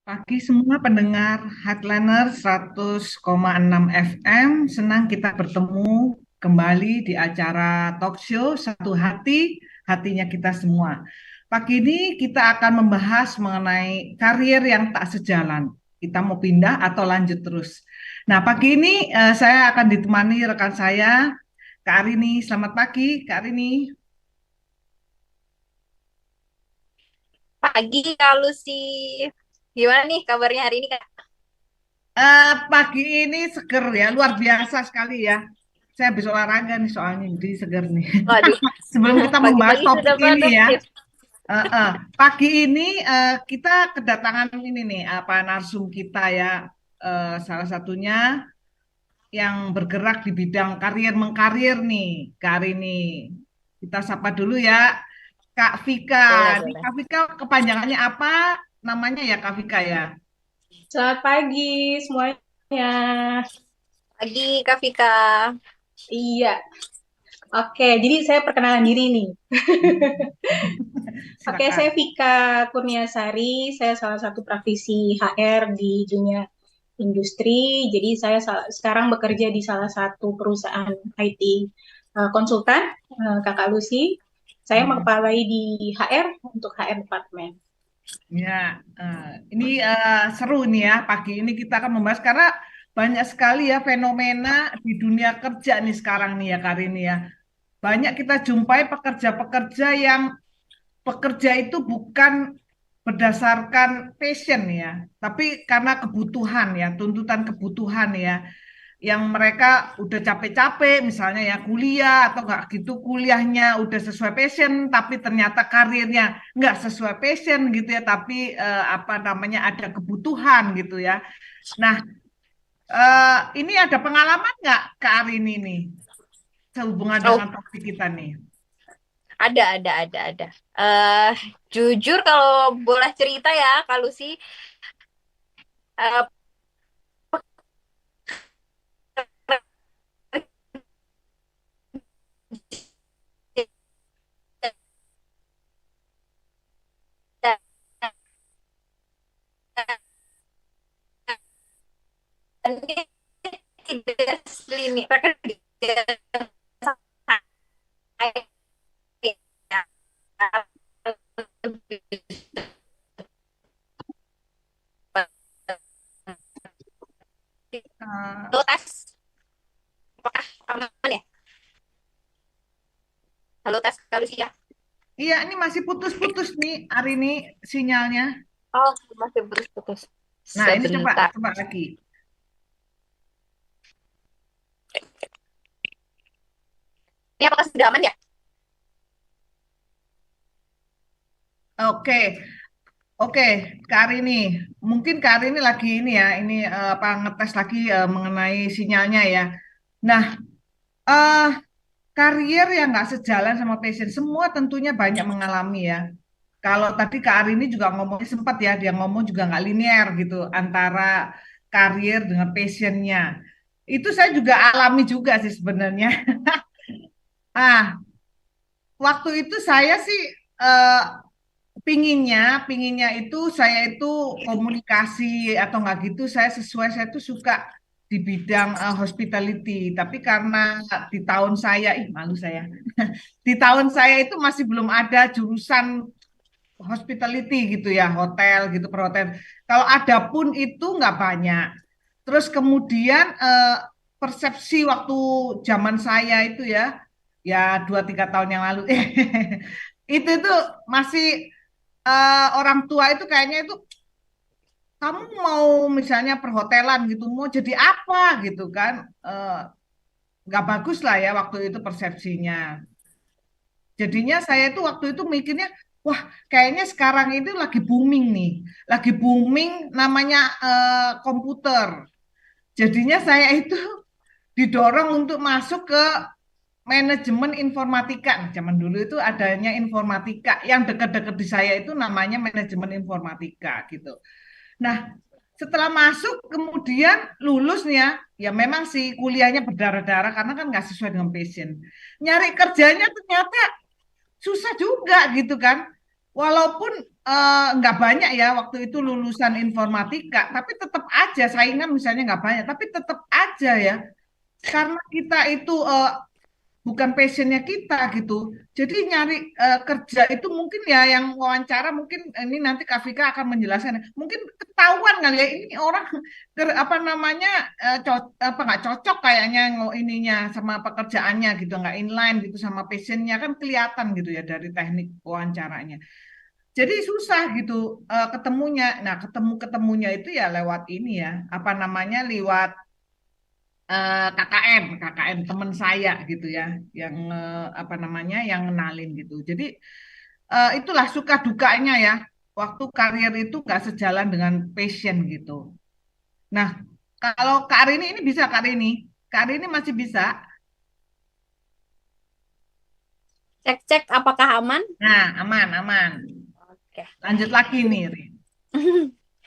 Pagi semua pendengar Headliner 100,6 FM, senang kita bertemu kembali di acara talk show Satu Hati, hatinya kita semua. Pagi ini kita akan membahas mengenai karier yang tak sejalan. Kita mau pindah atau lanjut terus. Nah, pagi ini saya akan ditemani rekan saya, Kak Arini. Selamat pagi, Kak Arini. Pagi Kak Lucy. Gimana nih kabarnya hari ini Kak? Pagi ini seger ya, luar biasa sekali ya. Saya habis olahraga nih soalnya, jadi seger nih. Waduh, Sebelum kita membahas pagi-pagi topik sudah ini ya, produktif. pagi ini kita kedatangan ini nih, apa narsum kita ya, salah satunya yang bergerak di bidang karier mengkarir nih, Kak ini. Kita sapa dulu ya, Kak Vika. Boleh, Ini boleh. Kak Vika kepanjangannya apa? Namanya ya Kak Vika ya. Selamat pagi semuanya. Pagi Kak Vika. Iya, oke. Jadi saya perkenalan diri nih. Oke, saya Silakan. Vika Kurniasari. Saya salah satu praktisi HR di dunia industri. Jadi saya sekarang bekerja di salah satu perusahaan IT konsultan, Kakak Lucy. Saya mengepalai di HR untuk HR department. Ya, ini seru nih ya. Pagi ini kita akan membahas karena banyak sekali ya fenomena di dunia kerja nih sekarang nih ya Karini ya. Banyak kita jumpai pekerja-pekerja yang bekerja itu bukan berdasarkan passion ya, tapi karena kebutuhan ya, tuntutan kebutuhan ya yang mereka udah capek-capek misalnya ya kuliah atau nggak gitu kuliahnya udah sesuai passion tapi ternyata karirnya nggak sesuai passion gitu ya tapi apa namanya ada kebutuhan gitu ya. Nah, ini ada pengalaman nggak Kak Arin ini sehubungan Oh, dengan topik kita nih? ada. Eh, Jujur kalau boleh cerita ya Kak Lucy, eh, pekerjaan ini tidak selinik pekerjaan saya. Eh, Halo tes, apakah aman ya? Halo tes Kak Lucy ya. iya, ini masih putus-putus nih Arini sinyalnya. Oh, masih putus-putus. Nah, ini coba Sebentar. coba lagi. Ini apakah sudah aman ya? Oke, oke, Kak Arini. Mungkin Kak Arini lagi ini ya, ini apa ngetes lagi mengenai sinyalnya ya. Nah, eh karier yang nggak sejalan sama passion, semua tentunya banyak mengalami ya. Kalau tadi Kak Arini juga ngomongnya sempat ya, dia ngomong juga nggak linear gitu antara karier dengan passionnya. Itu saya juga alami juga sih sebenarnya. Ah, waktu itu saya sih eh, pinginnya, pinginnya itu saya itu komunikasi atau nggak gitu, saya tuh suka di bidang hospitality. Tapi karena di tahun saya, ih malu saya, di tahun saya itu masih belum ada jurusan hospitality gitu ya, hotel gitu, perhotelan. Kalau ada pun itu nggak banyak. Terus kemudian persepsi waktu zaman saya itu ya 2-3 tahun yang lalu, itu tuh masih orang tua itu kayaknya itu kamu mau misalnya perhotelan gitu mau jadi apa gitu kan. Eh, nggak bagus lah ya waktu itu persepsinya. Jadinya saya itu waktu itu mikirnya, wah kayaknya sekarang itu lagi booming nih, lagi booming namanya komputer. Jadinya saya itu didorong untuk masuk ke manajemen informatika. Nah, zaman dulu itu adanya informatika, yang dekat-dekat di saya itu namanya manajemen informatika gitu. Nah, setelah masuk kemudian lulus nih ya memang sih kuliahnya berdarah-darah karena kan nggak sesuai dengan passion. Nyari kerjanya ternyata susah juga gitu kan. Walaupun nggak banyak ya waktu itu lulusan informatika, tapi tetap aja saingan misalnya nggak banyak, tapi tetap aja ya karena kita itu bukan passionnya kita gitu. Jadi nyari kerja itu mungkin ya yang wawancara mungkin ini nanti Kak Vika akan menjelaskan. Mungkin ketahuan kali ya ini orang apa namanya apa nggak cocok kayaknya ininya sama pekerjaannya gitu nggak inline gitu sama passionnya kan kelihatan gitu ya dari teknik wawancaranya. Jadi susah gitu ketemunya. Nah ketemunya itu ya lewat ini ya apa namanya lewat KKN teman saya gitu ya, yang apa namanya, yang ngenalin gitu. Jadi itulah suka dukanya ya, waktu karir itu nggak sejalan dengan passion gitu. Nah, kalau Kak Rini ini bisa Kak Rini masih bisa. Cek-cek apakah aman? Nah, aman, aman. Oke. Lanjut lagi nih, Rin.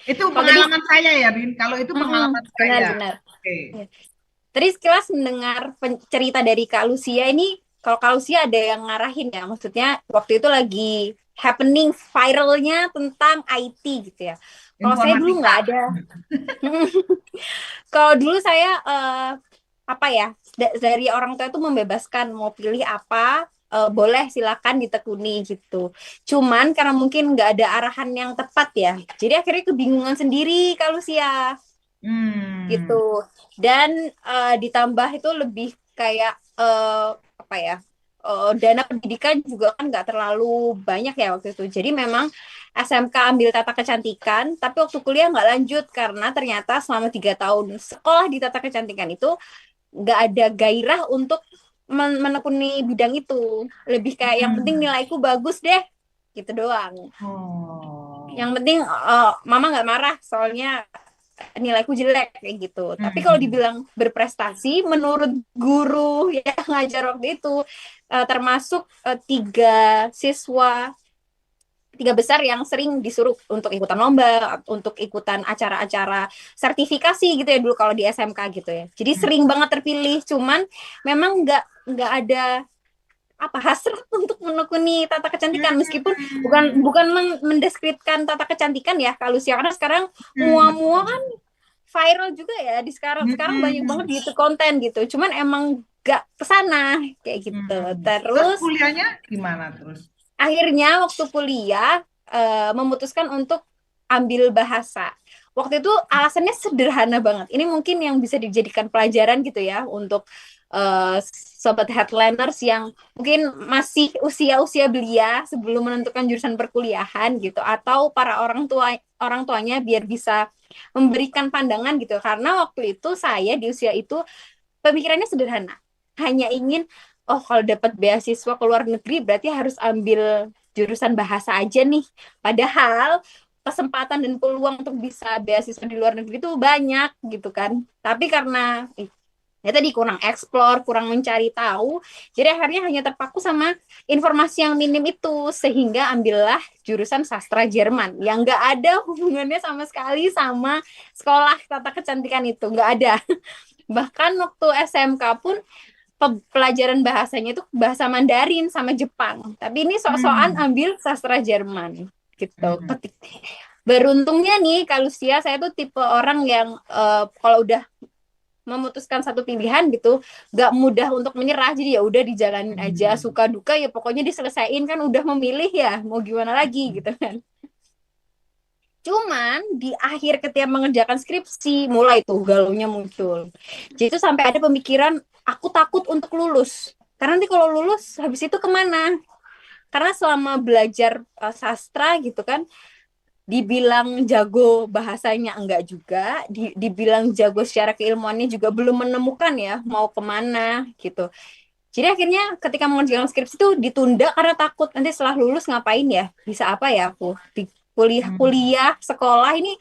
Itu Kalau tadi, pengalaman saya ya, Rin. Kalau itu pengalaman saya. benar-benar. Oke. Tadi sekilas mendengar cerita dari Kak Lucia ini, kalau Kak Lucia ada yang ngarahin ya, maksudnya waktu itu lagi happening viralnya tentang IT gitu ya. Kalau saya dulu Informatika. nggak ada. Kalau dulu saya apa ya, dari orang tua itu membebaskan mau pilih apa, boleh silakan ditekuni gitu. Cuman karena mungkin nggak ada arahan yang tepat ya, jadi akhirnya kebingungan sendiri Kak Lucia gitu. Hmm. Dan ditambah itu lebih kayak apa ya, dana pendidikan juga kan nggak terlalu banyak ya waktu itu. Jadi memang SMK ambil tata kecantikan, tapi waktu kuliah nggak lanjut karena ternyata selama 3 tahun sekolah di tata kecantikan itu nggak ada gairah untuk menekuni bidang itu. Lebih kayak yang penting Hmm. nilaiku bagus deh, gitu doang. Oh. Yang penting mama nggak marah soalnya nilaiku jelek kayak gitu. Tapi kalau Hmm. dibilang berprestasi, menurut guru yang ngajar waktu itu, termasuk tiga besar yang sering disuruh untuk ikutan lomba, untuk ikutan acara-acara sertifikasi gitu ya dulu kalau di SMK gitu ya. Jadi sering banget terpilih, cuman memang nggak ada apa hasrat untuk menekuni tata kecantikan, meskipun bukan Hmm. bukan mendeskripsikan tata kecantikan ya kalau Lucia, karena sekarang Betul. mua-mua kan viral juga ya di sekarang sekarang banyak banget Hmm. gitu konten gitu, cuman emang gak kesana kayak gitu. Terus Terus kuliahnya gimana terus? akhirnya waktu kuliah memutuskan untuk ambil bahasa. Waktu itu alasannya sederhana banget. Ini mungkin yang bisa dijadikan pelajaran gitu ya untuk sobat headliners yang mungkin masih usia-usia belia sebelum menentukan jurusan perkuliahan gitu, atau para orang tuanya biar bisa memberikan pandangan gitu. Karena waktu itu saya di usia itu pemikirannya sederhana. Hanya ingin, oh kalau dapat beasiswa ke luar negeri berarti harus ambil jurusan bahasa aja nih. Padahal kesempatan dan peluang untuk bisa beasiswa di luar negeri itu banyak gitu kan. Tapi karena ya tadi kurang eksplor, kurang mencari tahu, jadi akhirnya hanya terpaku sama informasi yang minim itu, sehingga ambillah jurusan sastra Jerman yang nggak ada hubungannya sama sekali sama sekolah tata kecantikan itu, nggak ada. Bahkan waktu SMK pun pelajaran bahasanya itu bahasa Mandarin sama Jepang. Tapi ini sok-sokan Hmm. ambil sastra Jerman gitu. Hmm. Beruntungnya nih, kalau saya tuh tipe orang yang kalau udah memutuskan satu pilihan gitu, gak mudah untuk menyerah. Jadi ya udah dijalanin aja, Hmm. suka duka ya pokoknya diselesaikan, kan udah memilih ya, mau gimana lagi gitu kan. Cuman di akhir ketika mengerjakan skripsi, mulai tuh galaunya muncul. Jadi itu sampai ada pemikiran, aku takut untuk lulus. Karena nanti kalau lulus, habis itu kemana? Karena selama belajar sastra gitu kan, dibilang jago bahasanya enggak juga, dibilang jago secara keilmuannya juga belum menemukan ya, mau kemana gitu. Jadi akhirnya ketika mengerjakan skripsi itu ditunda karena takut nanti setelah lulus ngapain ya, bisa apa ya aku di Hmm. kuliah sekolah ini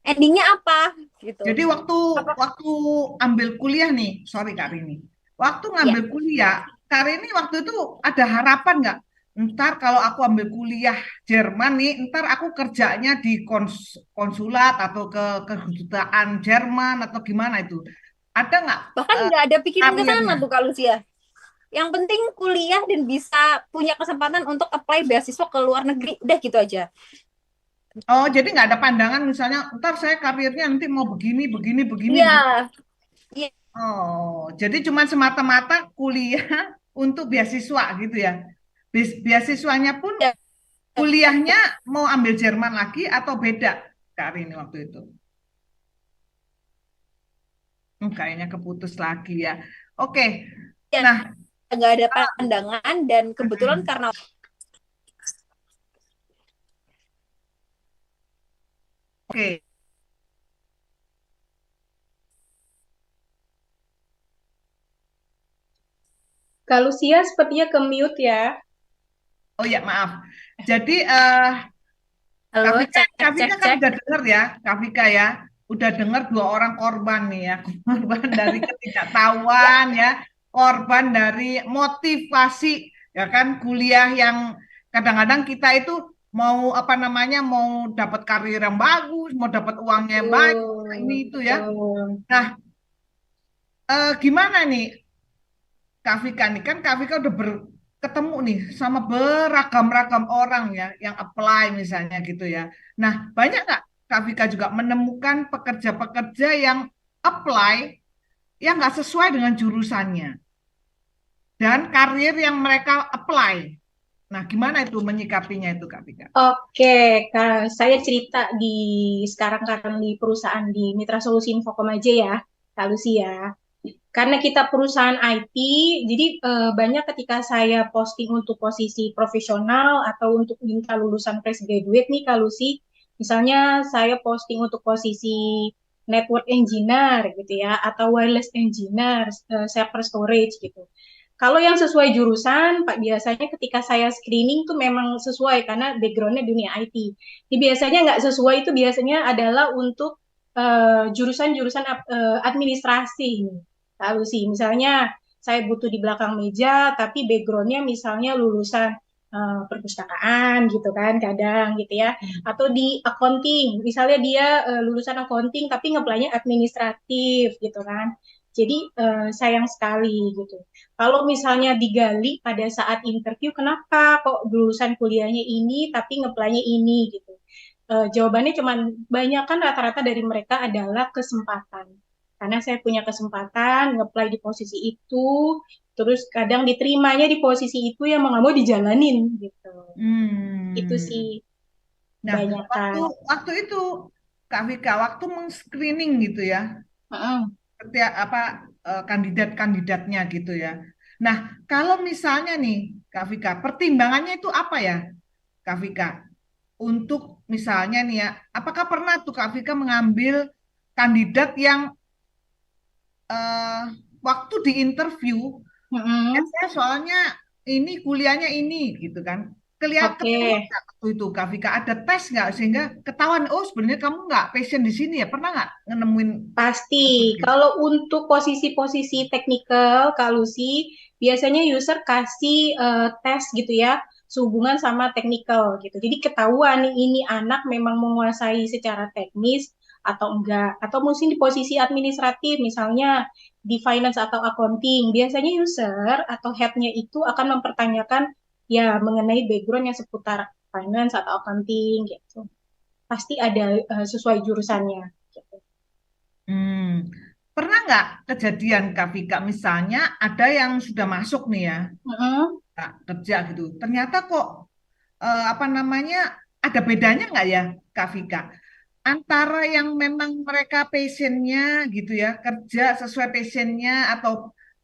endingnya apa gitu. Jadi waktu Apa waktu ambil kuliah nih, sorry Kak Rini. Waktu ya, ngambil kuliah, Kak Rini waktu itu ada harapan nggak? Ntar kalau aku ambil kuliah Jerman nih, ntar aku kerjanya di konsulat atau ke kedutaan Jerman atau gimana itu? Ada nggak bahkan nggak ada pikiran ke sana karirnya? tuh kalau Lucia. Yang penting kuliah dan bisa punya kesempatan untuk apply beasiswa ke luar negeri. Udah gitu aja. Oh, jadi nggak ada pandangan misalnya, ntar saya karirnya nanti mau begini, begini, begini, Iya, begini. iya, Oh, jadi cuma semata-mata kuliah untuk beasiswa gitu ya. Beasiswanya pun kuliahnya mau ambil Jerman lagi atau beda, Kak Rini waktu itu? Kayaknya keputus lagi ya. Oke, iya, nah, nggak ada pandangan dan kebetulan mm, karena oke. Kak Lucia sepertinya ke-mute ya. Oh ya, maaf. Jadi halo, cek Kak cek Vika kan cek. udah dengar ya, Kak Vika ya, udah dengar dua orang korban nih ya, korban dari Ya, ketidaktahuan ya, korban dari motivasi ya kan kuliah yang kadang-kadang kita itu mau apa namanya mau dapat karir yang bagus, mau dapat uangnya yang banyak, ini betul, itu ya. betul. Nah, gimana nih Kak Vika nih kan Kak Vika udah ketemu nih sama beragam-ragam orang ya yang apply misalnya gitu ya. Nah, banyak nggak Kak Vika juga menemukan pekerja-pekerja yang apply yang nggak sesuai dengan jurusannya dan karir yang mereka apply. Nah, gimana itu menyikapinya itu Kak Vika? Oke, Kak, saya cerita sekarang di perusahaan di Mitra Solusi Infocom aja ya, Kak Lucia. Karena kita perusahaan IT, jadi banyak ketika saya posting untuk posisi profesional atau untuk minta lulusan fresh graduate nih Kak Lucy, misalnya saya posting untuk posisi network engineer gitu ya, atau wireless engineer, server storage gitu. Kalau yang sesuai jurusan, Pak, biasanya ketika saya screening tuh memang sesuai karena backgroundnya dunia IT. Jadi biasanya nggak sesuai itu biasanya adalah untuk jurusan-jurusan administrasi. Lalu sih, misalnya saya butuh di belakang meja, tapi backgroundnya misalnya lulusan perpustakaan gitu kan, kadang gitu ya. Atau di accounting, misalnya dia lulusan accounting tapi ngeplanya administratif gitu kan. Jadi sayang sekali gitu. Kalau misalnya digali pada saat interview, kenapa kok lulusan kuliahnya ini tapi ngeplanya ini gitu. Jawabannya cuman banyak kan rata-rata dari mereka adalah kesempatan. Karena saya punya kesempatan nge-apply di posisi itu, terus kadang diterimanya di posisi itu yang mau nggak mau dijalanin gitu. Itu sih Hmm. Nah, waktu kebanyakan. waktu itu Kak Vika waktu men-screening gitu ya, Mm-mm. setiap apa kandidat-kandidatnya gitu ya. Nah, kalau misalnya nih, Kak Vika, pertimbangannya itu apa ya, Kak Vika? Untuk misalnya nih ya, apakah pernah tuh Kak Vika mengambil kandidat yang eh, waktu di interview, ya Mm-mm. saya soalnya ini kuliahnya ini gitu kan. Oke, Ketahuan nggak waktu itu Kak Vika ada tes nggak sehingga ketahuan oh sebenarnya kamu nggak passion di sini ya pernah nggak nemuin pasti. seperti itu? Kalau untuk posisi-posisi teknikal, Kak Lucy, biasanya user kasih tes gitu ya, sehubungan sama teknikal gitu. Jadi ketahuan nih ini anak memang menguasai secara teknis atau enggak. Atau mungkin di posisi administratif, misalnya di finance atau accounting, biasanya user atau headnya itu akan mempertanyakan ya mengenai background yang seputar finance atau accounting gitu. Pasti ada sesuai jurusannya. Gitu. Hmm. Pernah nggak kejadian Kak Vika misalnya ada yang sudah masuk nih ya Mm-mm. Kak, kerja gitu ternyata kok apa namanya ada bedanya nggak ya Kak Vika antara yang memang mereka passionnya gitu ya kerja sesuai passionnya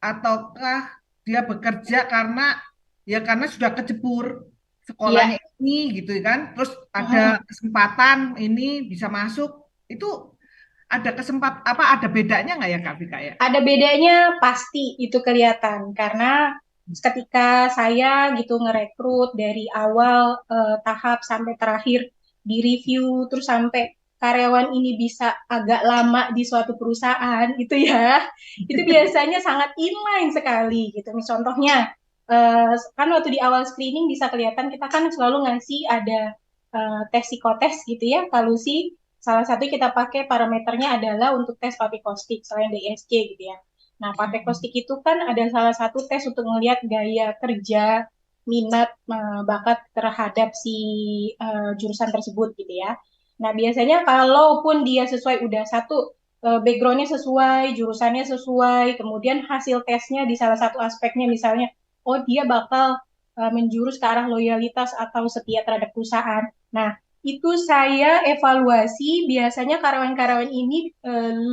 ataukah dia bekerja karena ya karena sudah kecebur Iya. sekolahnya ini gitu kan terus ada Mm-mm. kesempatan ini bisa masuk itu ada apa ada bedanya nggak ya Kak Vika ya? Ada bedanya pasti itu kelihatan karena ketika saya gitu ngerekrut dari awal tahap sampai terakhir di review terus sampai karyawan ini bisa agak lama di suatu perusahaan gitu ya itu biasanya sangat inline sekali gitu. Contohnya kan waktu di awal screening bisa kelihatan kita kan selalu ngasih ada tes psikotes gitu ya kalau sih salah satu kita pakai parameternya adalah untuk tes Papikostik selain DSC gitu ya. Nah, Patekostik itu kan ada salah satu tes untuk melihat gaya kerja, minat, bakat terhadap si jurusan tersebut gitu ya. Nah, biasanya kalaupun dia sesuai udah satu backgroundnya sesuai, jurusannya sesuai, kemudian hasil tesnya di salah satu aspeknya misalnya, oh dia bakal menjurus ke arah loyalitas atau setia terhadap perusahaan. Nah, itu saya evaluasi biasanya karyawan-karyawan ini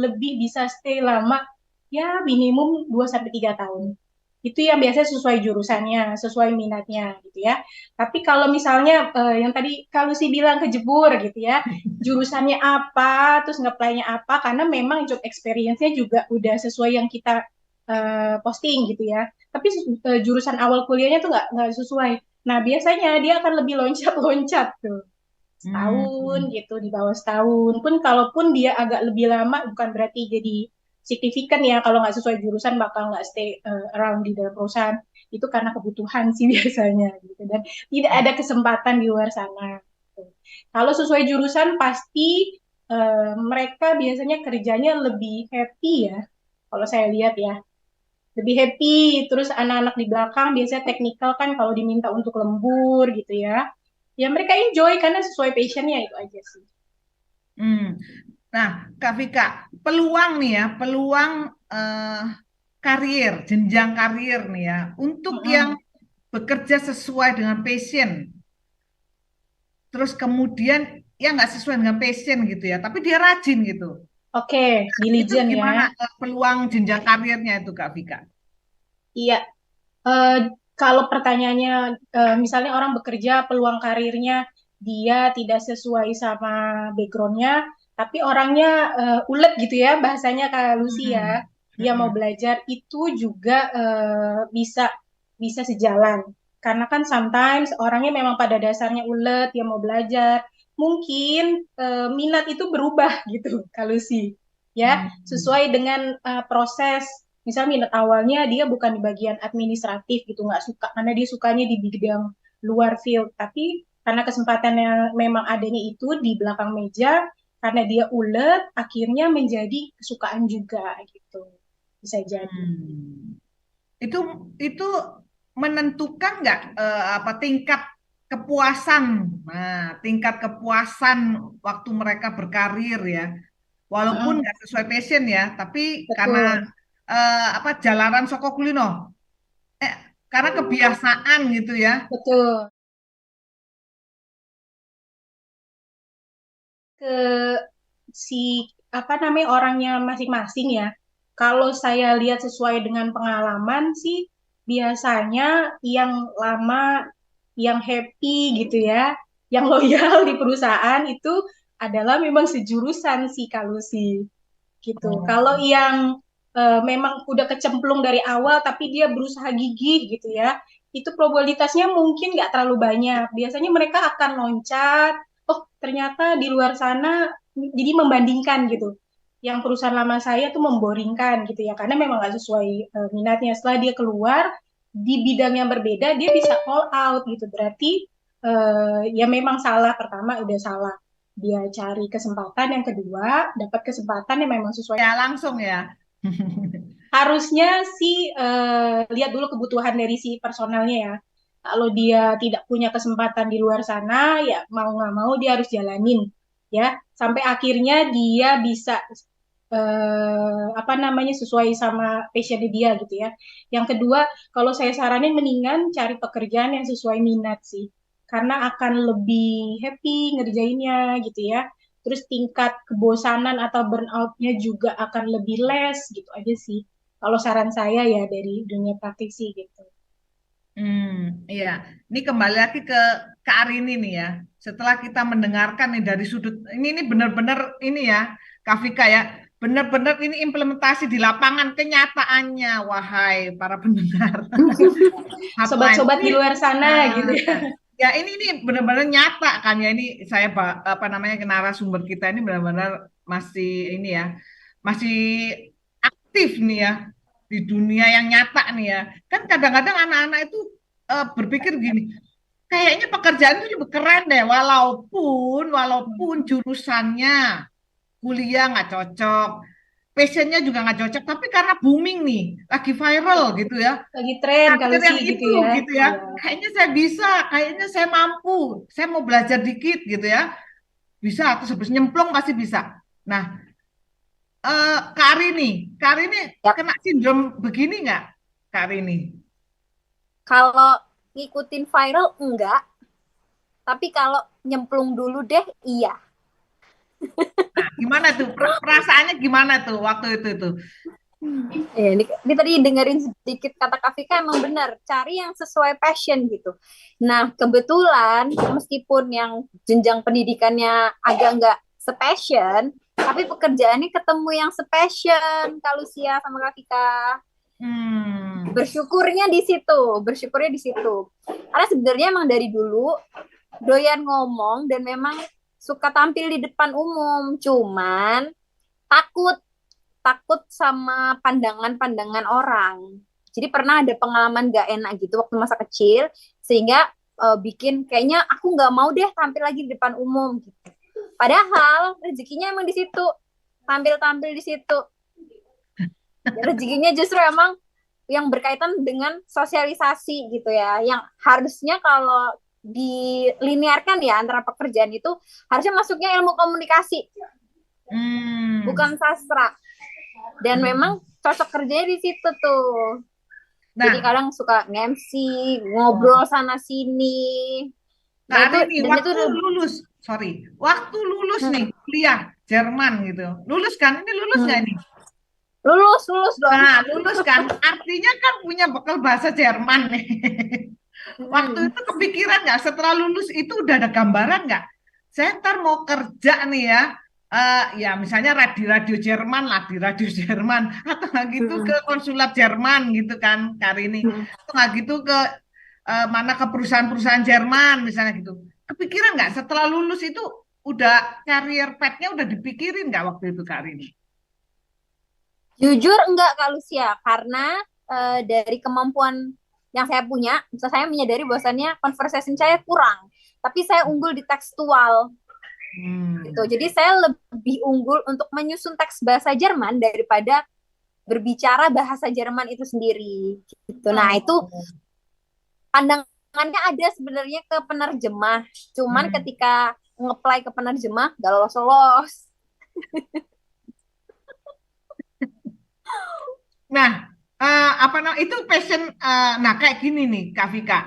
lebih bisa stay lama ya minimum 2 sampai 3 tahun. Itu yang biasanya sesuai jurusannya, sesuai minatnya gitu ya. Tapi kalau misalnya yang tadi kalau sih bilang kejebur gitu ya, jurusannya apa, terus nge-apply-nya apa, karena memang job experience-nya juga udah sesuai yang kita posting gitu ya. Tapi jurusan awal kuliahnya tuh nggak sesuai. Nah, biasanya dia akan lebih loncat-loncat tuh. Setahun Hmm. gitu, di bawah setahun. Pun kalaupun dia agak lebih lama, bukan berarti jadi signifikan ya. Kalau nggak sesuai jurusan bakal nggak stay around di dalam perusahaan. Itu karena kebutuhan sih biasanya gitu. Dan tidak ada kesempatan di luar sana. Gitu. Kalau sesuai jurusan pasti mereka biasanya kerjanya lebih happy ya. Kalau saya lihat ya, lebih happy. Terus anak-anak di belakang biasanya teknikal kan kalau diminta untuk lembur gitu ya. Ya mereka enjoy karena sesuai passionnya itu aja sih. Hmm. Nah, Kak Vika, peluang nih ya, peluang eh, karir, jenjang karir nih ya, untuk yang Mm-mm. bekerja sesuai dengan passion, terus kemudian ya nggak sesuai dengan passion gitu ya, tapi dia rajin gitu. Oke, Itu diligent ya. gimana peluang jenjang karirnya itu Kak Vika? Iya, eh, kalau pertanyaannya misalnya orang bekerja peluang karirnya dia tidak sesuai sama backgroundnya, tapi orangnya ulet gitu ya bahasanya Kak Lucy ya, Hmm. dia mau Hmm. belajar itu juga bisa bisa sejalan. Karena kan sometimes orangnya memang pada dasarnya ulet, dia mau belajar, mungkin minat itu berubah gitu Kak Lucy. Ya, Hmm. sesuai dengan proses. Misal minat awalnya dia bukan di bagian administratif gitu, nggak suka karena dia sukanya di bidang luar field. Tapi karena kesempatannya memang adanya itu di belakang meja, karena dia ulet, akhirnya menjadi kesukaan juga gitu. Bisa jadi. Hmm. Itu itu menentukan nggak apa tingkat kepuasan. Nah, tingkat kepuasan waktu mereka berkarir ya. Walaupun Mm-mm, nggak sesuai passion ya, tapi karena betul, apa jalanan soko kulino, eh, karena kebiasaan gitu ya. betul. Ke si apa namanya orangnya masing-masing ya. Kalau saya lihat sesuai dengan pengalaman sih biasanya yang lama, yang happy gitu ya, yang loyal di perusahaan itu adalah memang sejurusan sih kalau sih gitu. Oh. Kalau yang memang udah kecemplung dari awal tapi dia berusaha gigih gitu ya, itu probabilitasnya mungkin nggak terlalu banyak. Biasanya mereka akan loncat, oh ternyata di luar sana jadi membandingkan gitu. Yang perusahaan lama saya tuh memboringkan gitu ya, karena memang nggak sesuai minatnya. Setelah dia keluar di bidang yang berbeda, dia bisa all out gitu. Berarti ya memang salah pertama udah salah dia cari kesempatan yang kedua dapat kesempatan yang memang sesuai Ya langsung ya. harusnya sih lihat dulu kebutuhan dari si personalnya ya kalau dia tidak punya kesempatan di luar sana ya mau nggak mau dia harus jalanin ya sampai akhirnya dia bisa apa namanya sesuai sama passionnya dia gitu ya yang kedua kalau saya saranin mendingan cari pekerjaan yang sesuai minat sih karena akan lebih happy ngerjainnya gitu ya terus tingkat kebosanan atau burnout-nya juga akan lebih less gitu aja sih kalau saran saya ya dari dunia praktisi gitu. Iya. Ini kembali lagi ke Kak Arini nih ya. Setelah kita mendengarkan nih dari sudut ini benar-benar ini ya, Kak Vika ya, benar-benar ini implementasi di lapangan kenyataannya, wahai para pendengar hotline. Sobat-sobat Ini di luar sana ah, gitu ya. ya ini benar-benar nyata kan ya. Ini saya apa namanya narasumber kita ini benar-benar masih ini ya, masih aktif nih ya di dunia yang nyata nih ya. Kan kadang-kadang anak-anak itu berpikir gini, kayaknya pekerjaan itu lebih keren deh, walaupun jurusannya kuliah nggak cocok, passionnya juga nggak cocok, tapi karena booming nih, lagi viral gitu ya, Lagi tren kalau karir yang sih gitu itu ya. gitu ya, Iya. kayaknya saya bisa, kayaknya saya mampu, saya mau belajar dikit gitu ya, bisa, terus habis nyemplung pasti bisa. Nah, Kak Arini Ya, kena sindrom begini nggak, Kak Arini? kalau ngikutin viral enggak, tapi kalau nyemplung dulu deh iya. Nah, gimana tuh, perasaannya gimana tuh waktu itu tuh? Ya, ini tadi dengerin sedikit kata Kak Vika emang benar, cari yang sesuai passion gitu. Nah, kebetulan meskipun yang jenjang pendidikannya agak nggak sepassion, tapi pekerjaannya ketemu yang sepassion, Kak Lucia sama Kak Vika. Hmm, Bersyukurnya di situ. Karena sebenarnya emang dari dulu doyan ngomong dan memang suka tampil di depan umum, cuman takut takut sama pandangan-pandangan orang. Jadi pernah ada pengalaman gak enak gitu waktu masa kecil, sehingga bikin kayaknya aku nggak mau deh tampil lagi di depan umum gitu. Padahal rezekinya emang di situ, tampil-tampil di situ. Rezekinya justru emang yang berkaitan dengan sosialisasi gitu ya, yang harusnya kalau dilinearkan ya antara pekerjaan itu harusnya masuknya ilmu komunikasi, hmm, bukan sastra. Dan memang hmm. cocok kerjanya di situ tuh. Jadi Nah, kadang suka nge-MC, ngobrol sana sini. Nah Kak itu Arini dan itu waktu lulus, sorry, waktu lulus nih hmm, kuliah Jerman gitu, lulus kan? Ini lulus nggak hmm. ini? lulus lulus dong. Nah, lulus kan, artinya kan punya bekal bahasa Jerman nih. Waktu Hmm, itu kepikiran nggak setelah lulus itu udah ada gambaran nggak? Saya ntar mau kerja nih ya, ya misalnya radio Jerman lah di radio Jerman, atau nggak gitu ke hmm, konsulat Jerman gitu kan, Karini, hmm. atau nggak gitu ke mana ke perusahaan-perusahaan Jerman misalnya gitu. Kepikiran nggak setelah lulus itu udah career path-nya udah dipikirin nggak waktu itu Karini? Jujur enggak Kak Lucia, karena dari kemampuan yang saya punya, saya menyadari bahwasannya conversation saya kurang, tapi saya unggul di tekstual gitu. Hmm. Jadi saya lebih unggul untuk menyusun teks bahasa Jerman daripada berbicara bahasa Jerman itu sendiri gitu. Nah, itu Oh. pandangannya ada sebenarnya ke penerjemah. Cuman Hmm. ketika ngeplay ke penerjemah gak lolos-lolos. Nah, apa namanya itu passion. Nah, kayak gini nih, Kak Vika.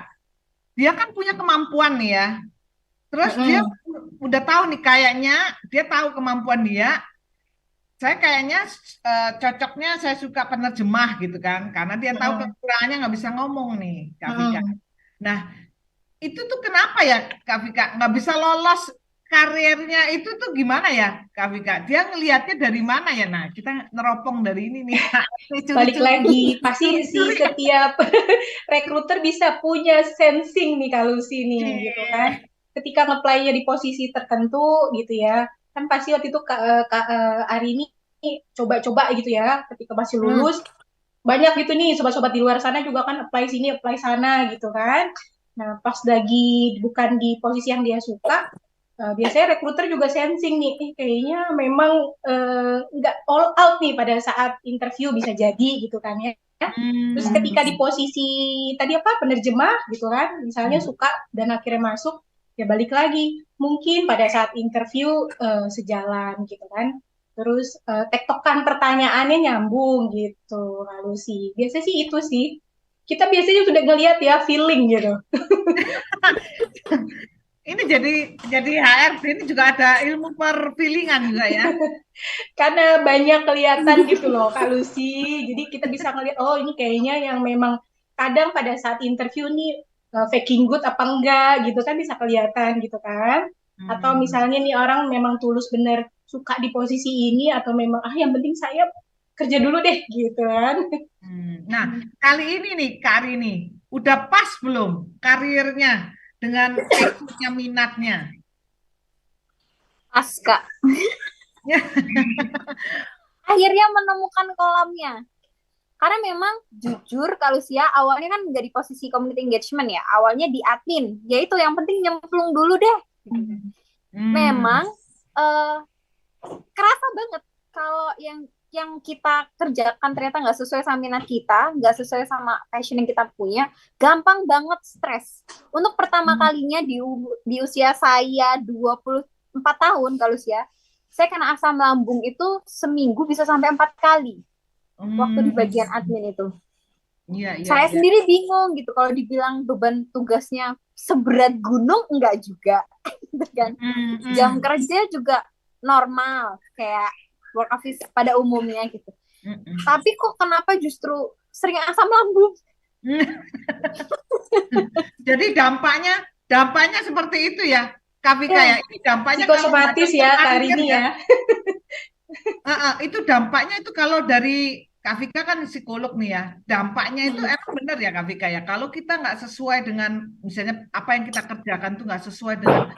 Dia kan punya kemampuan nih ya. Terus dia Mm-mm. udah tahu nih kayaknya dia tahu kemampuan dia. Saya kayaknya cocoknya saya suka penerjemah gitu kan, karena dia tahu Mm-mm. kekurangannya nggak bisa ngomong nih, Kak Vika. Mm-mm. Nah, itu tuh kenapa ya, Kak Vika nggak bisa lolos karirnya itu tuh gimana ya, Kak Vika? Dia ngelihatnya dari mana ya? Nah, kita neropong dari ini nih, Balik curi-curi, lagi, pasti si curi-curi. setiap rekruter bisa punya sensing nih kalau sini gitu kan. Cie. Ketika nge-play-nya di posisi tertentu gitu ya, kan pasti waktu itu Arini coba-coba gitu ya, ketika masih Hmm. lulus, banyak gitu nih sobat-sobat di luar sana juga kan apply sini, apply sana gitu kan. Nah, pas lagi bukan di posisi yang dia suka, biasanya rekruter juga sensing nih, kayaknya memang nggak all out nih pada saat interview bisa jadi gitu kan ya. Terus ketika di Hmm. posisi tadi apa penerjemah gitu kan, misalnya Hmm. suka dan akhirnya masuk, ya balik lagi. Mungkin pada saat interview sejalan gitu kan. Terus tektokan pertanyaannya nyambung gitu. Lalu sih, biasanya sih itu sih. Kita biasanya sudah ngelihat ya feeling gitu. Ini jadi HRD ini juga ada ilmu perfeelingan juga ya. Karena banyak kelihatan gitu loh Kak Lucy. Jadi kita bisa ngeliat, oh ini kayaknya yang memang kadang pada saat interview nih faking good apa enggak gitu kan bisa kelihatan gitu kan. Atau Hmm. misalnya nih orang memang tulus bener suka di posisi ini atau memang yang penting saya kerja dulu deh gitu kan. Nah, kali ini nih, Kak Rini, udah pas belum karirnya dengan passionnya, minatnya? Aska. Ya. Akhirnya menemukan kolamnya. Karena memang jujur kalau Sia awalnya kan nggak di posisi community engagement ya. Awalnya di admin. Yaitu yang penting nyemplung dulu deh. Hmm. Memang eh, kerasa banget kalau yang kita kerjakan ternyata nggak sesuai sama minat kita, nggak sesuai sama passion yang kita punya, gampang banget stres. Untuk pertama Hmm. kalinya di usia saya 24 tahun kalau usia, saya kena asam lambung itu seminggu bisa sampai 4 kali waktu di bagian Hmm. admin itu. Iya, iya, Saya iya. sendiri bingung gitu kalau dibilang beban tugasnya seberat gunung, enggak juga. Gitu kan. Hmm. Jam Hmm. kerja juga normal kayak work office pada umumnya gitu. Hmm. Tapi kok kenapa justru sering asam lambung? Hmm. Jadi dampaknya seperti itu ya, Kak Vika Ya, ya. Ini dampaknya kalau nggak Psikosomatis dokter ya Kak Karir Rini ya. ya. Itu dampaknya itu kalau dari Kak Vika kan psikolog nih ya. Dampaknya itu Hmm, emang benar ya Kak Vika ya. Kalau kita nggak sesuai dengan misalnya apa yang kita kerjakan tuh nggak sesuai dengan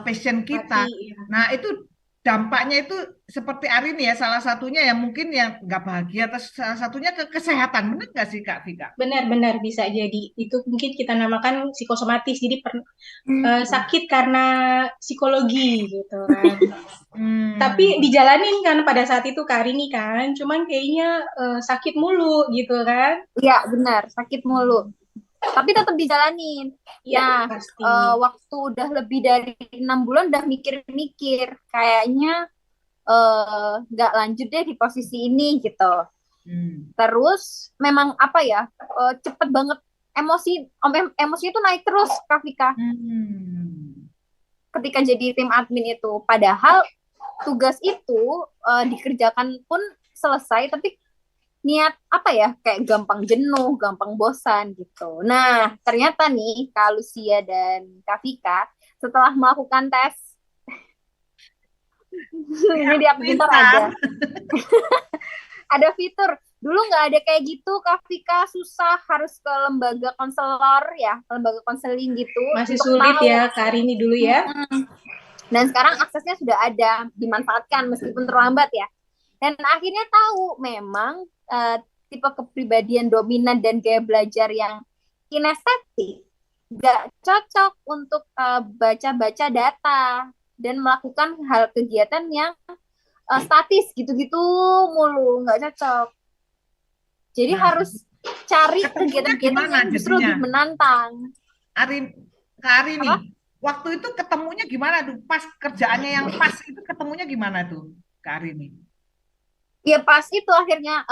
passion kita. mati ya. Nah itu dampaknya itu seperti hari ini ya. Salah satunya ya mungkin yang nggak bahagia. Terus salah satunya ke kesehatan. Benar nggak sih Kak Vika? Benar-benar bisa jadi itu mungkin kita namakan psikosomatis. Jadi Hmm. sakit karena psikologi gitu kan. Tapi Hmm. dijalanin kan pada saat itu Kak Rini kan. Cuman kayaknya sakit mulu gitu kan. Iya benar, sakit mulu. Tapi tetap dijalanin. Iya Nah, pasti. waktu udah lebih dari 6 bulan udah mikir-mikir, kayaknya nggak lanjut deh di posisi ini gitu. Hmm. Terus memang apa ya, cepet banget emosi itu naik terus Kak Vika Hmm. ketika jadi tim admin itu. Padahal tugas itu dikerjakan pun selesai, tapi niat apa ya, kayak gampang jenuh, gampang bosan gitu. Nah, ternyata nih Kak Lucia dan Kak Vika setelah melakukan tes Ya, ini di Aku Pintar pintar. ada fitur. Dulu nggak ada kayak gitu, Kak Vika, susah harus ke lembaga konselor ya, ke lembaga konseling gitu Masih untuk sulit tahu. ya Kak Rini dulu ya. Dan sekarang aksesnya sudah ada, dimanfaatkan meskipun terlambat ya. Dan akhirnya tahu memang tipe kepribadian dominan dan gaya belajar yang kinestetik nggak cocok untuk baca-baca data dan melakukan hal kegiatan yang statis gitu-gitu mulu, nggak cocok. Jadi Nah, harus cari ketemunya kegiatan-kegiatan gimana yang justru jadinya? lebih menantang. Arin, Kak Arini, Apa? waktu itu ketemunya gimana tuh? Pas kerjaannya yang pas itu ketemunya gimana tuh, Kak Arini? Ya pas itu akhirnya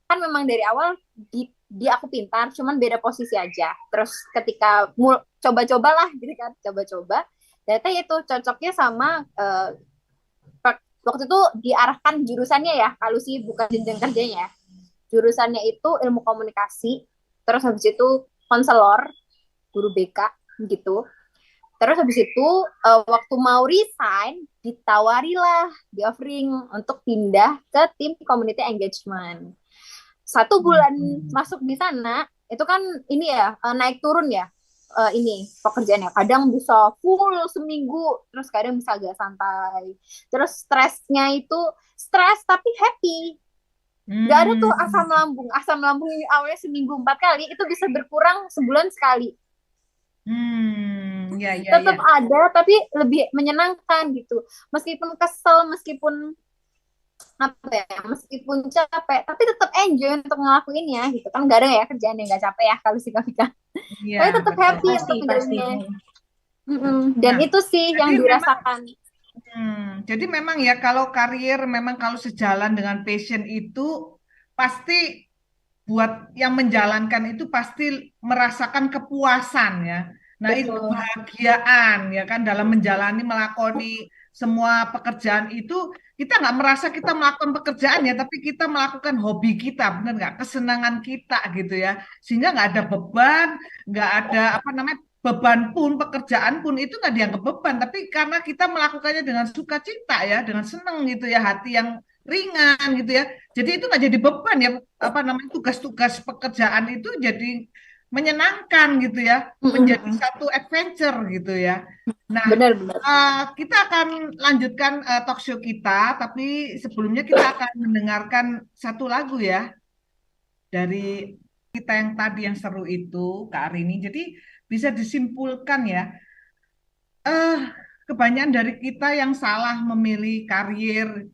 kan memang dari awal di Aku Pintar, cuman beda posisi aja. Terus ketika coba-cobalah gitu kan, coba-coba, ternyata itu cocoknya sama waktu itu diarahkan jurusannya ya, kalau sih bukan jenjang kerjanya. Jurusannya itu ilmu komunikasi, terus habis itu konselor, guru BK gitu. Terus habis itu waktu mau resign ditawarilah, di offering untuk pindah ke tim community engagement. 1 bulan Hmm. masuk di sana itu kan ini ya, naik turun ya, ini pekerjaannya. Kadang bisa full seminggu, terus kadang bisa agak santai. Terus stresnya itu stres tapi happy. Gak ada tuh asam Hmm. lambung. Asam lambung ini awalnya seminggu 4 kali, itu bisa berkurang sebulan sekali. Ya, ya, Tetap ya. ada tapi lebih menyenangkan gitu, meskipun kesel, meskipun apa ya, meskipun capek tapi tetap enjoy untuk ngelakuinnya gitu kan. Gak ada ya kerjaan yang gak capek ya kalau si Kavika, Iya, tapi tetap betul. happy Pasti untuk pasti. ngejalaninnya. Dan Nah, itu sih jadi yang memang dirasakan. jadi memang ya kalau karier memang kalau sejalan dengan passion itu pasti buat yang menjalankan itu pasti merasakan kepuasan ya. Nah, itu Betul. kebahagiaan ya kan dalam menjalani melakoni semua pekerjaan itu kita nggak merasa kita melakukan pekerjaan ya, tapi kita melakukan hobi kita, benar nggak? Kesenangan kita gitu ya. Sehingga nggak ada beban, nggak ada apa namanya beban pun pekerjaan pun itu nggak dianggap beban, tapi karena kita melakukannya dengan sukacita ya, dengan senang gitu ya, hati yang ringan gitu ya. Jadi itu nggak jadi beban ya, apa namanya tugas-tugas pekerjaan itu jadi menyenangkan gitu ya, menjadi satu adventure gitu ya. Nah, Benar-benar. kita akan lanjutkan talk show kita, tapi sebelumnya kita akan mendengarkan satu lagu ya dari kita yang tadi yang seru itu, Kak Arini. Jadi bisa disimpulkan ya, eh kebanyakan dari kita yang salah memilih karier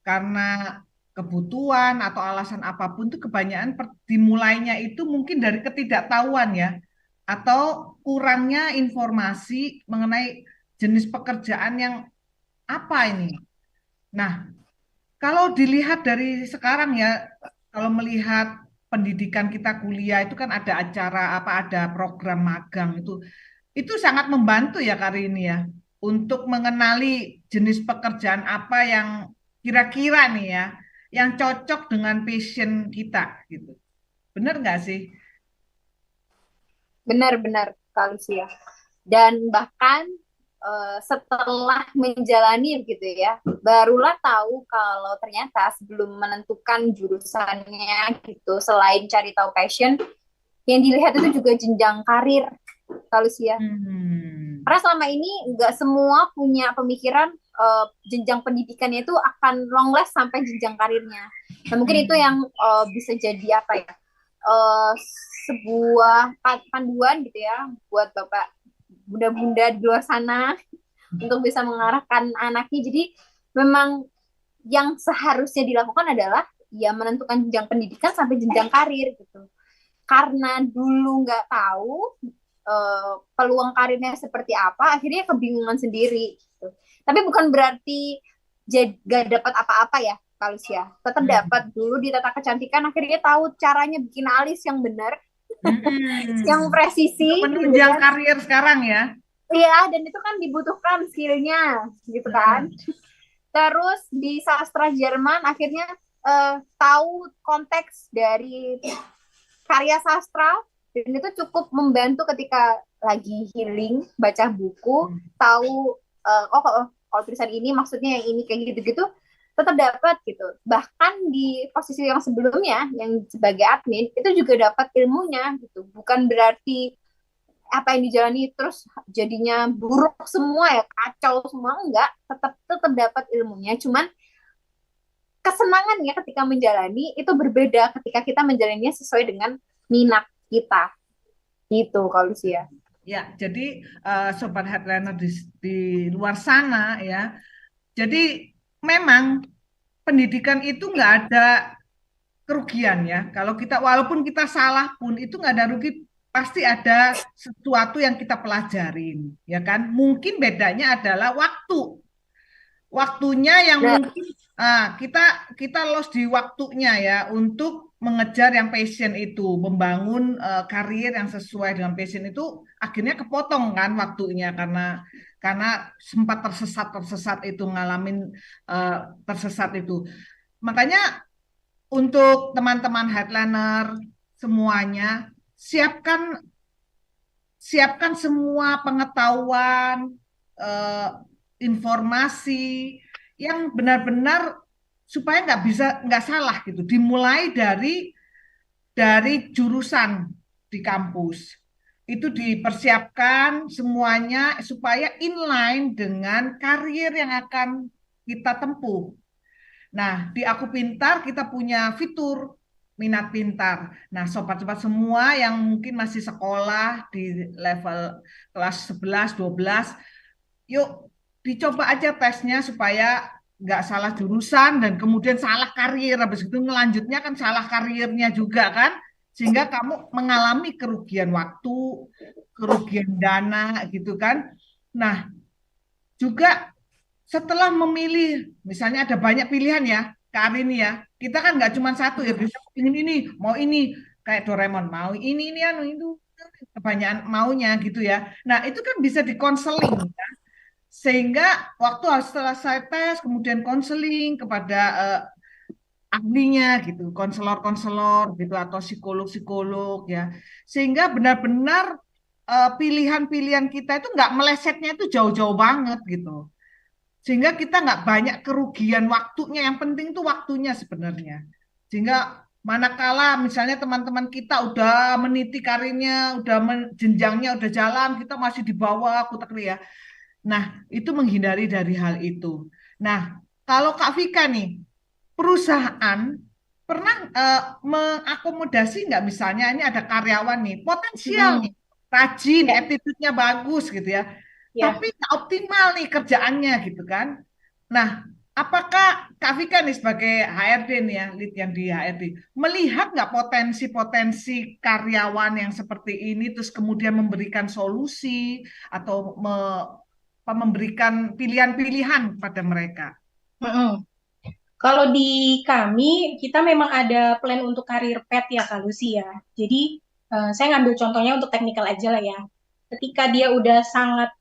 karena kebutuhan atau alasan apapun tuh kebanyakan dimulainya itu mungkin dari ketidaktahuan ya, atau kurangnya informasi mengenai jenis pekerjaan yang apa ini. Nah, kalau dilihat dari sekarang ya, kalau melihat pendidikan kita kuliah itu kan ada acara apa, ada program magang itu sangat membantu ya Kak ini ya, untuk mengenali jenis pekerjaan apa yang kira-kira nih ya, yang cocok dengan passion kita gitu. Bener nggak sih? Benar-benar kali sih ya. Dan bahkan setelah menjalani gitu ya, barulah tahu kalau ternyata sebelum menentukan jurusannya gitu, selain cari tahu passion, yang dilihat itu juga jenjang karir kalau sih ya. Hmm. Karena selama ini nggak semua punya pemikiran jenjang pendidikannya itu akan long last sampai jenjang karirnya. Nah, mungkin itu yang bisa jadi apa ya? eh, Sebuah panduan gitu ya buat Bapak bunda-bunda di luar sana untuk bisa mengarahkan anaknya. Jadi memang yang seharusnya dilakukan adalah ya menentukan jenjang pendidikan sampai jenjang karir gitu. Karena dulu nggak tahu peluang karirnya seperti apa, akhirnya kebingungan sendiri. Gitu. Tapi bukan berarti gak dapat apa-apa ya kalau sih ya. Tetap dapat dulu di tata kecantikan, akhirnya tahu caranya bikin alis yang benar, yang Hmm. Untuk presisi gitu menunjang kan. karir sekarang ya. Iya, dan itu kan dibutuhkan skillnya gitu kan. Hmm. Terus di sastra Jerman akhirnya tahu konteks dari karya sastra dan itu cukup membantu ketika lagi healing, baca buku, tahu kalau tulisan ini maksudnya yang ini kayak gitu-gitu tetap dapat gitu. Bahkan di posisi yang sebelumnya yang sebagai admin itu juga dapat ilmunya gitu. Bukan berarti apa yang dijalani terus jadinya buruk semua ya, kacau semua, enggak, tetap tetap dapat ilmunya. Cuman kesenangannya ketika menjalani itu berbeda ketika kita menjalaninya sesuai dengan minat kita gitu kalau sih ya. Ya, jadi sobat headliner di luar sana ya. Jadi memang pendidikan itu nggak ada kerugian ya. Kalau kita walaupun kita salah pun itu nggak ada rugi, pasti ada sesuatu yang kita pelajarin, ya kan? Mungkin bedanya adalah waktunya yang Nah, mungkin kita kita lost di waktunya ya untuk mengejar yang passion itu, membangun karir yang sesuai dengan passion itu akhirnya kepotong kan waktunya karena sempat tersesat itu ngalamin eh, tersesat itu. Makanya untuk teman-teman headliner semuanya siapkan siapkan semua pengetahuan, eh, informasi yang benar-benar supaya nggak salah gitu. Dimulai dari jurusan di kampus. Itu dipersiapkan semuanya supaya inline dengan karir yang akan kita tempuh. Nah, di Aku Pintar kita punya fitur minat pintar. Nah, sobat-sobat semua yang mungkin masih sekolah di level kelas 11, 12, yuk dicoba aja tesnya supaya nggak salah jurusan dan kemudian salah karir. Habis itu ngelanjutnya kan salah karirnya juga kan. Sehingga kamu mengalami kerugian waktu, kerugian dana gitu kan. Nah, juga setelah memilih, misalnya ada banyak pilihan ya, Kak Arini ya. Kita kan nggak cuma satu ya, bisa ingin ini, mau ini, kayak Doraemon, mau ini anu itu, kebanyakan maunya gitu ya. Nah, itu kan bisa dikonseling, ya. Sehingga waktu setelah saya tes, kemudian konseling kepada ahlinya gitu, konselor-konselor gitu, atau psikolog-psikolog ya. Sehingga benar-benar pilihan-pilihan kita itu nggak melesetnya itu jauh-jauh banget gitu. Sehingga kita nggak banyak kerugian waktunya. Yang penting itu waktunya sebenarnya. Sehingga manakala misalnya teman-teman kita udah meniti karirnya, udah jenjangnya udah jalan, kita masih di bawah kutak ya. Nah, itu menghindari dari hal itu. Nah, kalau Kak Vika nih, perusahaan pernah mengakomodasi nggak misalnya ini ada karyawan nih, potensial Mm-mm. nih, rajin, Ya, attitude-nya bagus gitu ya, ya. tapi nggak optimal nih kerjaannya gitu kan. Nah, apakah Kak Vika nih sebagai HRD nih ya, lead yang di HRD, melihat nggak potensi-potensi karyawan yang seperti ini, terus kemudian memberikan solusi atau memberikan pilihan-pilihan pada mereka? Mm-mm. Kalau di kami, kita memang ada plan untuk karir pet ya Kak Lucy ya. Jadi saya ngambil contohnya untuk teknikal aja lah ya. Ketika dia udah sangat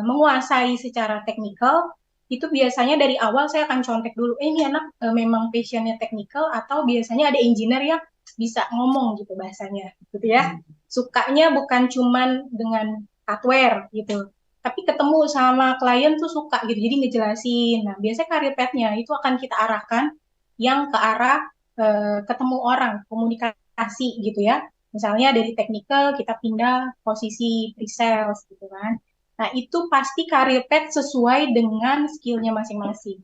menguasai secara teknikal, itu biasanya dari awal saya akan contek dulu, ini anak memang passionnya teknikal atau biasanya ada engineer yang bisa ngomong gitu bahasanya, gitu ya. Hmm. Sukanya bukan cuman dengan hardware gitu, tapi ketemu sama klien tuh suka gitu, jadi ngejelasin. Nah, biasanya karir petnya itu akan kita arahkan yang ke arah ketemu orang, komunikasi gitu ya. Misalnya dari technical kita pindah posisi pre-sales gitu kan. Nah, itu pasti karir pet sesuai dengan skillnya masing-masing.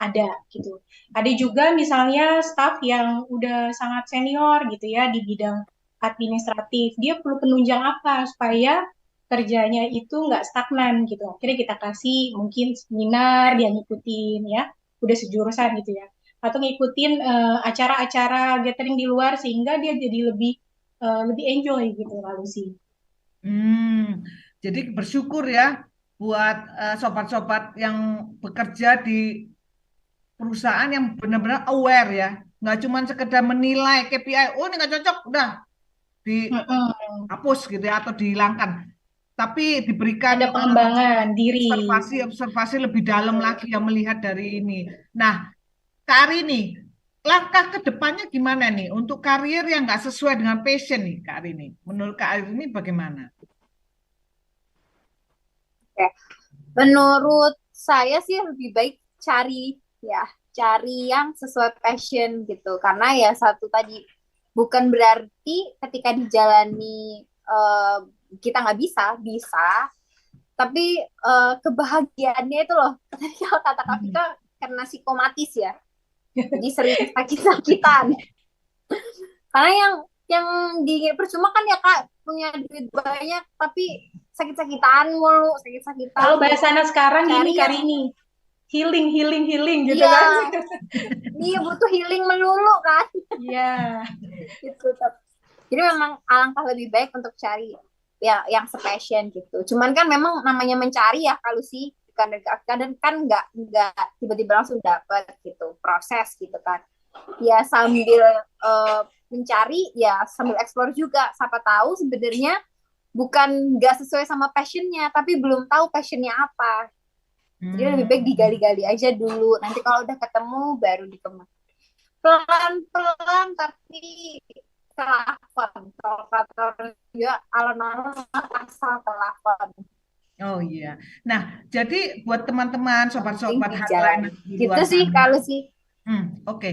Ada gitu. Ada juga misalnya staff yang udah sangat senior gitu ya di bidang administratif. Dia perlu penunjang apa supaya kerjanya itu nggak stagnan gitu. Akhirnya kita kasih mungkin seminar, dia ngikutin ya, udah sejurusan gitu ya. Atau ngikutin acara-acara gathering di luar sehingga dia jadi lebih enjoy gitu lalu sih. Hmm, jadi bersyukur ya buat sobat-sobat yang bekerja di perusahaan yang benar-benar aware ya, nggak cuma sekedar menilai KPI, oh ini nggak cocok, udah Mm-mm. dihapus gitu ya atau dihilangkan, tapi diberikan Ada pengembangan diri. observasi lebih dalam lagi yang melihat dari ini. Nah, Kak Ari nih, langkah ke depannya gimana nih untuk karir yang nggak sesuai dengan passion nih, Kak Ari nih? Menurut Kak Ari ini bagaimana? Oke. Menurut saya sih lebih baik cari ya, cari yang sesuai passion gitu. Karena ya satu tadi bukan berarti ketika dijalani kita nggak bisa, bisa. Tapi kebahagiaannya itu loh, tadi kalau kata Kak Hmm. Vika karena psikomatis ya, jadi sering sakit-sakitan. Karena yang di percuma kan ya Kak punya duit banyak tapi sakit-sakitan mulu, sakit-sakitan Kalau mulu. bahasa anak sekarang gini, Cari yang Karini, healing, healing, healing gitu iya, kan? dia butuh healing melulu kan. Iya. Gitu. Jadi memang alangkah lebih baik untuk cari ya yang sepassion gitu. Cuman kan memang namanya mencari ya kalau sih kadang kan nggak tiba-tiba langsung dapat gitu proses gitu kan. Ya sambil mencari ya sambil explore juga. Siapa tahu sebenarnya bukan nggak sesuai sama passionnya, tapi belum tahu passionnya apa. Jadi lebih baik Hmm. digali-gali aja dulu. Nanti kalau udah ketemu baru dikembang. Pelan-pelan tapi telepon. Kalau kata juga alon-alon asal telepon. Oh iya. Nah, jadi buat teman-teman, Yang penting sobat-sobat dijalani. headliner di Gitu luar sih sana. kalau sih. Oke.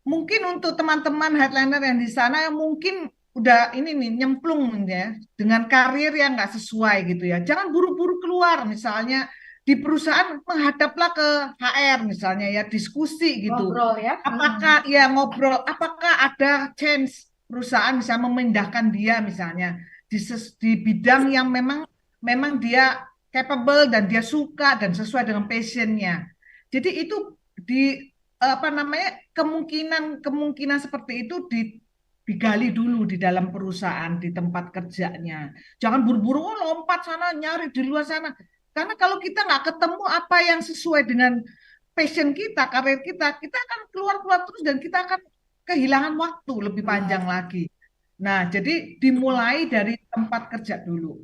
Mungkin untuk teman-teman headliner yang di sana yang mungkin udah ini nih nyemplung ya dengan karir yang nggak sesuai gitu ya. Jangan buru-buru keluar misalnya di perusahaan menghadaplah ke HR misalnya ya diskusi gitu. Ngobrol ya. Apakah ya ngobrol, apakah ada chance perusahaan bisa memindahkan dia misalnya di bidang yang memang memang dia capable dan dia suka dan sesuai dengan passionnya. Jadi itu di apa namanya kemungkinan seperti itu digali dulu di dalam perusahaan di tempat kerjanya. Jangan buru-buru oh, lompat sana nyari di luar sana. Karena kalau kita nggak ketemu apa yang sesuai dengan passion kita, karir kita, kita akan keluar-keluar terus dan kita akan kehilangan waktu lebih panjang lagi. Nah, jadi dimulai dari tempat kerja dulu,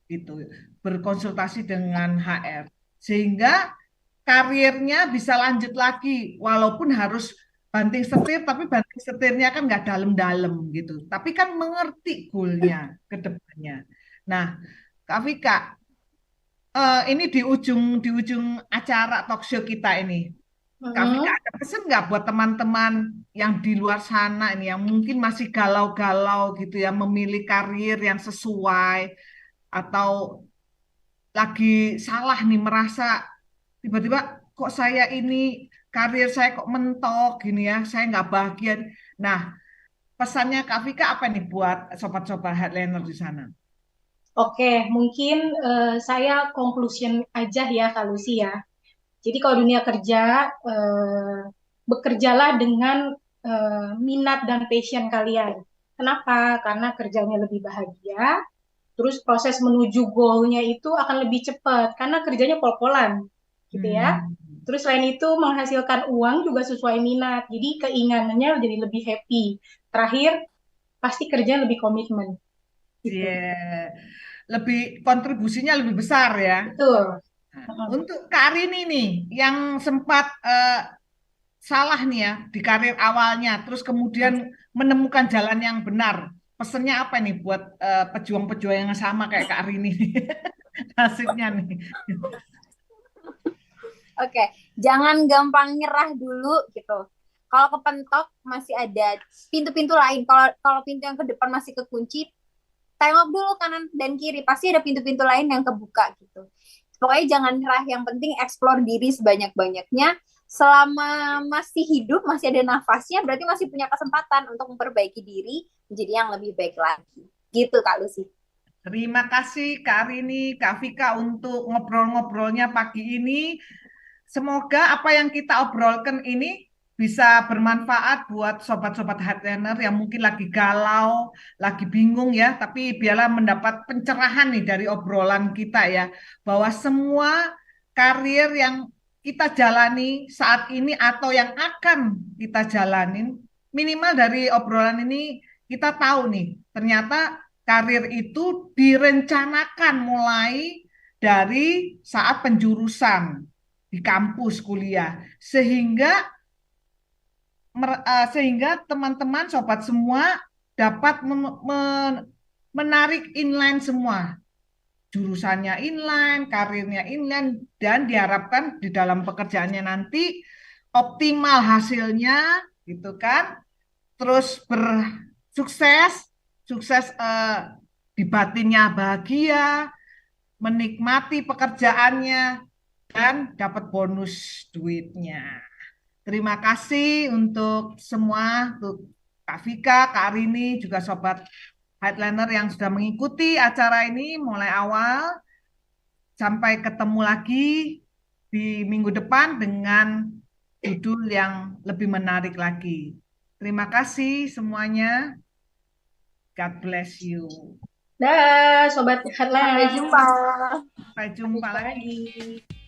gitu. Berkonsultasi dengan HR sehingga karirnya bisa lanjut lagi walaupun harus banting setir tapi banting setirnya kan nggak dalam-dalam gitu tapi kan mengerti goalnya ke depannya. Nah, Kak Vika, ini di ujung acara talk show kita ini, Kak Vika Mm-mm. ada pesan nggak buat teman-teman yang di luar sana ini yang mungkin masih galau-galau gitu ya memilih karir yang sesuai atau lagi salah nih merasa tiba-tiba kok saya ini karir saya kok mentok gini ya saya nggak bahagia. Nah, pesannya Kak Vika apa nih buat sobat-sobat headliner di sana? Oke, mungkin saya conclusion aja ya Kak Lucy ya. Jadi kalau dunia kerja, bekerjalah dengan minat dan passion kalian. Kenapa? Karena kerjanya lebih bahagia, terus proses menuju goalnya itu akan lebih cepat karena kerjanya pol-polan, gitu ya. Hmm. Terus selain itu menghasilkan uang juga sesuai minat, jadi keinginannya jadi lebih happy. Terakhir, pasti kerja lebih komitmen, Iya, gitu. lebih kontribusinya lebih besar ya. Betul. Nah, Heeh. untuk Karini nih, yang sempat salah nih ya di karir awalnya, terus kemudian menemukan jalan yang benar. Pesennya apa nih buat pejuang-pejuang yang sama kayak Kak Rini nih? Nasibnya nih. Oke, jangan gampang nyerah dulu gitu. Kalau kepentok masih ada pintu-pintu lain. Kalau kalau pintu yang ke depan masih kekunci, tengok dulu kanan dan kiri. Pasti ada pintu-pintu lain yang kebuka gitu. Pokoknya jangan nyerah. Yang penting explore diri sebanyak-banyaknya. Selama masih hidup, masih ada nafasnya, berarti masih punya kesempatan untuk memperbaiki diri menjadi yang lebih baik lagi. Gitu Kak Lucy. Terima kasih Kak Rini, Kak Vika untuk ngobrol-ngobrolnya pagi ini. Semoga apa yang kita obrolkan ini bisa bermanfaat buat sobat-sobat headliner yang mungkin lagi galau, lagi bingung ya, tapi biarlah mendapat pencerahan nih dari obrolan kita ya, bahwa semua karir yang kita jalani saat ini atau yang akan kita jalanin, minimal dari obrolan ini kita tahu nih, ternyata karir itu direncanakan mulai dari saat penjurusan di kampus kuliah sehingga teman-teman sobat semua dapat menarik inline semua jurusannya inline, karirnya inline dan diharapkan di dalam pekerjaannya nanti optimal hasilnya gitu kan, terus bersukses, sukses di batinnya bahagia, menikmati pekerjaannya dan dapat bonus duitnya. Terima kasih untuk semua, untuk Kak Vika, Kak Arini, juga Sobat Headliner yang sudah mengikuti acara ini mulai awal. Sampai ketemu lagi di minggu depan dengan judul yang lebih menarik lagi. Terima kasih semuanya. God bless you. Dah, Sobat Sampai Headline. jumpa. Sampai Sampai jumpa jumpa lagi. lagi.